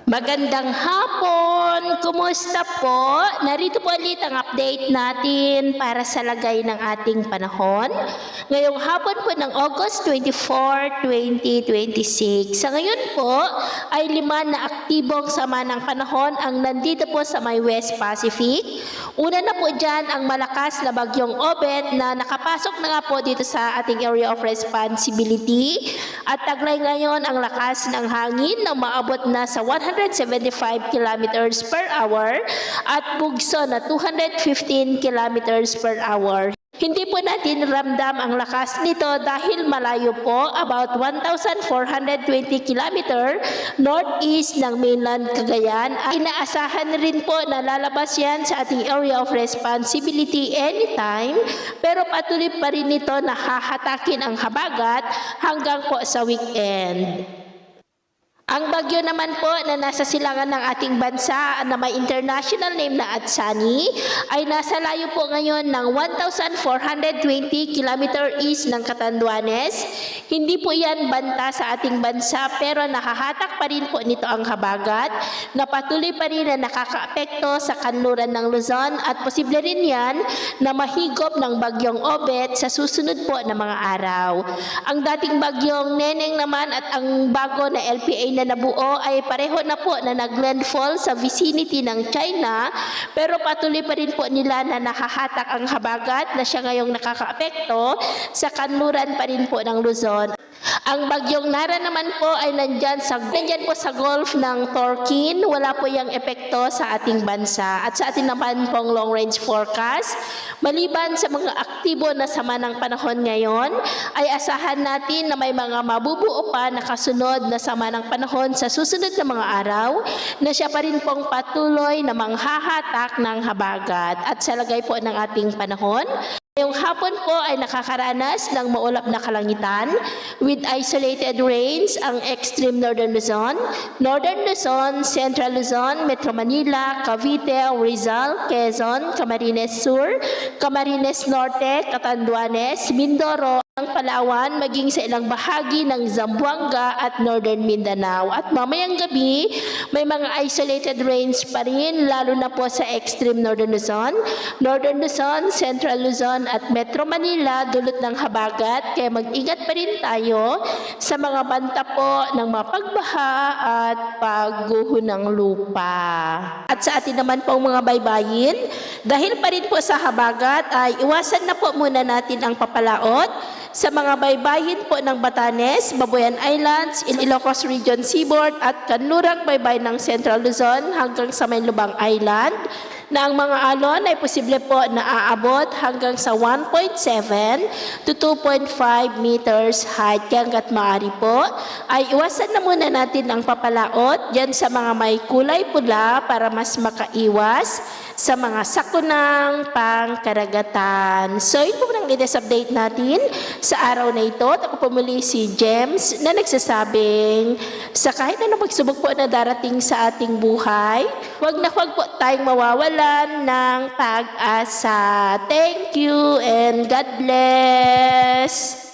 Magandang hapon! Kumusta po? Narito po ulit ang update natin para sa lagay ng ating panahon. Ngayong hapon po ng August 24, 2026. Sa ngayon po ay 5 na aktibong sama ng panahon ang nandito po sa may West Pacific. Una na po dyan ang malakas na bagyong Obet na nakapasok na nga po dito sa ating area of responsibility. At taglay ngayon ang lakas ng hangin na maabot na sa 175 kilometers per hour at bugso na 215 kilometers per hour. Hindi po natin ramdam ang lakas nito dahil malayo po, about 1,420 km northeast ng mainland Cagayan. Inaasahan rin po na lalabas yan sa ating area of responsibility anytime, pero patuloy pa rin ito na hahatakin ang habagat hanggang po sa weekend. Ang bagyo naman po na nasa silangan ng ating bansa na may international name na Atsani ay nasa layo po ngayon ng 1,420 km east ng Catanduanes. Hindi po yan banta sa ating bansa pero nakahatak pa rin po nito ang habagat na patuloy pa rin na nakakaapekto sa kanluran ng Luzon at posible rin yan na mahigop ng bagyong Obet sa susunod po na mga araw. Ang dating bagyong Neneng naman at ang bago na LPA na nabuo ay pareho na po na naglandfall sa vicinity ng China pero patuloy pa rin po nila na nakahatak ang habagat na siya ngayong nakakaapekto sa kanluran pa rin po ng Luzon. Ang bagyong Nara naman po ay nandyan po sa Gulf ng Tonkin. Wala po yung epekto sa ating bansa. At sa ating naman pong long range forecast, maliban sa mga aktibo na sama ng panahon ngayon, ay asahan natin na may mga mabubuo pa na kasunod na sama ng panahon sa susunod na mga araw na siya pa rin pong patuloy na manghahatak ng habagat. At sa lagay po ng ating panahon, ngayong hapon po ay nakakaranas ng maulap na kalangitan with isolated rains ang extreme northern Luzon, Central Luzon, Metro Manila, Cavite, Rizal, Quezon, Camarines Sur, Camarines Norte, Catanduanes, Mindoro, ang Palawan, maging sa ilang bahagi ng Zamboanga at Northern Mindanao. At mamayang gabi, may mga isolated rains pa rin, lalo na po sa extreme Northern Luzon, Central Luzon at Metro Manila, dulot ng habagat. Kaya mag-ingat pa rin tayo sa mga banta po ng mapagbaha at pagguho ng lupa. At sa atin naman po mga baybayin, dahil pa rin po sa habagat, ay iwasan na po muna natin ang papalaot sa mga baybayin po ng Batanes, Babuyan Islands, Ilocos Region Seaboard at kanlurang baybay ng Central Luzon hanggang sa Maynlubang Island na ang mga alon ay posible po na aabot hanggang sa 1.7 to 2.5 meters height. Kaya hanggat maaari po ay iwasan na muna natin ang papalaot dyan sa mga may kulay pula para mas makaiwas sa mga sakunang pangkaragatan. So, ito po ang latest update natin sa araw na ito. Ako po muli si James na nagsasabing sa kahit anong pagsubok po na darating sa ating buhay, huwag po tayong mawawalan ng pag-asa. Thank you and God bless!